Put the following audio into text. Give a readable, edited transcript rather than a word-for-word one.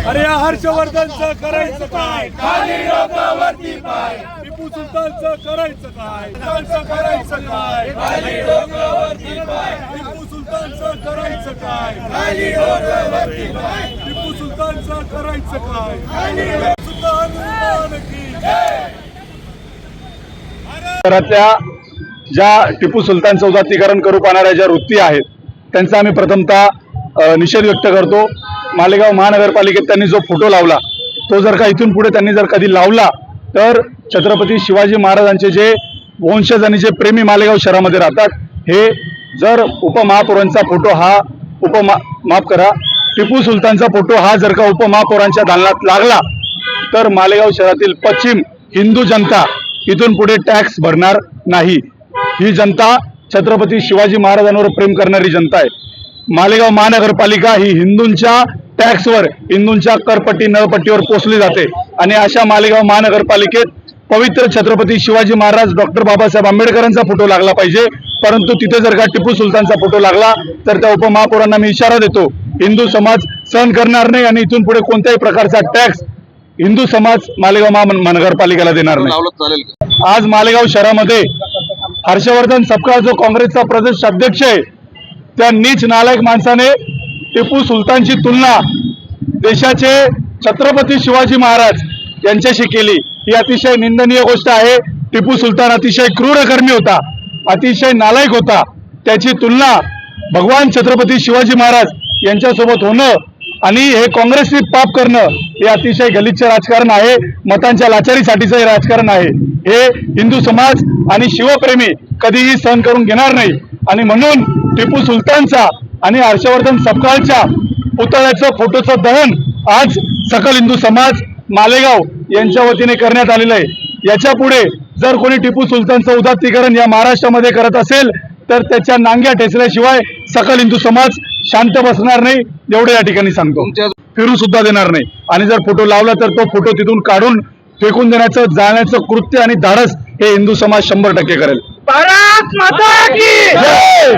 अरे हर्षवर्धनचं करायचं काय, खाली डोकावरती पाय. टिपू सुलतानचं करायचं काय, करायचं काय, खाली डोकावरती पाय. टिपू सुलतानचं करायचं काय, खाली डोकावरती पाय. टिपू सुलतानचं करायचं काय, खाली सुलतान की जय. शहरातल्या ज्या टिपू सुलतानचं उदात्तीकरण करू पाहणाऱ्या ज्या वृत्ती आहेत त्यांचा आम्ही प्रथमतः निषेध व्यक्त करतो. मालेगाव महानगरपालिकेत त्यांनी जो फोटो लावला तो जर का इथून पुढे त्यांनी जर कधी लावला तर छत्रपती शिवाजी महाराजांचे जे वंशज आणि जे प्रेमी मालेगाव शहरामध्ये राहतात हे जर उपमहापौरांचा फोटो हा माफ करा टिपू सुलतानचा फोटो हा जर का उपमहापौरांच्या दालनात लागला तर मालेगाव शहरातील पश्चिम हिंदू जनता इथून पुढे टॅक्स भरणार नाही. ही जनता छत्रपती शिवाजी महाराजांवर प्रेम करणारी जनता आहे. मालेगाव महानगरपालिका ही हिंदूंच्या टॅक्सवर, हिंदूंच्या करपट्टी नळपट्टीवर पोचली जाते आणि अशा मालेगाव महानगरपालिकेत पवित्र छत्रपती शिवाजी महाराज डॉक्टर बाबासाहेब आंबेडकरांचा फोटो लागला पाहिजे. परंतु तिथे जर का टिपू सुलतानचा फोटो लागला तर त्या उपमहापौरांना मी इशारा देतो, हिंदू समाज सहन करणार नाही आणि इथून पुढे कोणत्याही प्रकारचा टॅक्स हिंदू समाज मालेगाव महानगरपालिकेला देणार नाही. आज मालेगाव शहरामध्ये हर्षवर्धन सपकाळ जो काँग्रेसचा प्रदेश अध्यक्ष आहे त्या नीच नालायक माणसाने टिपू सुलतानची तुलना देशाचे छत्रपती शिवाजी महाराज यांच्याशी केली. ही अतिशय निंदनीय गोष्ट आहे. टिपू सुलतान अतिशय क्रूरकर्मी होता, अतिशय नालायक होता. त्याची तुलना भगवान छत्रपती शिवाजी महाराज यांच्यासोबत होणं आणि हे काँग्रेसने पाप करणं हे अतिशय गलिच्छ राजकारण आहे. मतांच्या लाचारीसाठीचं हे राजकारण आहे. हे हिंदू समाज आणि शिवप्रेमी कधीही सहन करून घेणार नाही आणि म्हणून टिपू सुलतानचा आणि हर्षवर्धन सपकाळच्या पुतळ्याचं फोटोचं दहन आज सकल हिंदू समाज मालेगाव यांच्या वतीने करण्यात आलेलं आहे. याच्या पुढे जर कोणी टिपू सुलतानचं उदात्तीकरण या महाराष्ट्रामध्ये करत असेल तर त्याच्या नांग्या ठेचल्याशिवाय सकल हिंदू समाज शांत बसणार नाही एवढे या ठिकाणी सांगतो. फिरू सुद्धा देणार नाही आणि जर फोटो लावला तर तो फोटो तिथून काढून फेकून देण्याचं जाण्याचं कृत्य आणि धाडस हे हिंदू समाज 100% करेल. भारत माता की जय.